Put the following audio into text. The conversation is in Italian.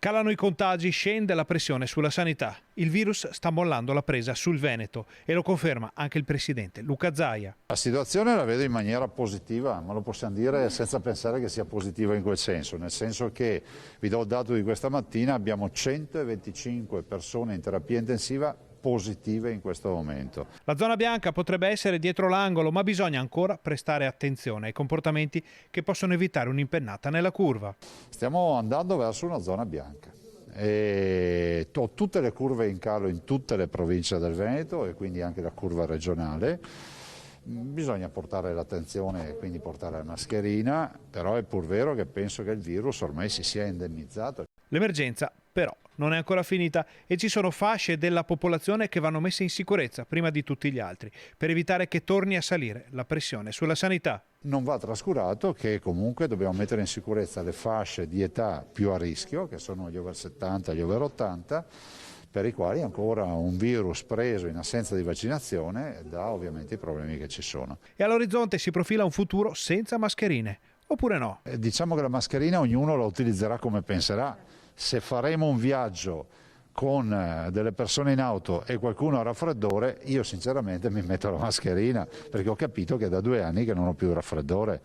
Calano i contagi, scende la pressione sulla sanità. Il virus sta mollando la presa sul Veneto e lo conferma anche il presidente Luca Zaia. La situazione la vedo in maniera positiva, ma lo possiamo dire senza pensare che sia positiva in quel senso, nel senso che, vi do il dato di questa mattina, abbiamo 125 persone in terapia intensiva positive in questo momento. La zona bianca potrebbe essere dietro l'angolo, ma bisogna ancora prestare attenzione ai comportamenti che possono evitare un'impennata nella curva. Stiamo andando verso una zona bianca. E ho tutte le curve in calo in tutte le province del Veneto e quindi anche la curva regionale. Bisogna portare l'attenzione e quindi portare la mascherina, però è pur vero che penso che il virus ormai si sia endemizzato. L'emergenza però non è ancora finita e ci sono fasce della popolazione che vanno messe in sicurezza prima di tutti gli altri per evitare che torni a salire la pressione sulla sanità. Non va trascurato che comunque dobbiamo mettere in sicurezza le fasce di età più a rischio, che sono gli over 70 e gli over 80, per i quali ancora un virus preso in assenza di vaccinazione dà ovviamente i problemi che ci sono. E all'orizzonte si profila un futuro senza mascherine, oppure no? Diciamo che la mascherina ognuno la utilizzerà come penserà. Se faremo un viaggio con delle persone in auto e qualcuno ha raffreddore, io sinceramente mi metto la mascherina perché ho capito che è da 2 anni che non ho più il raffreddore.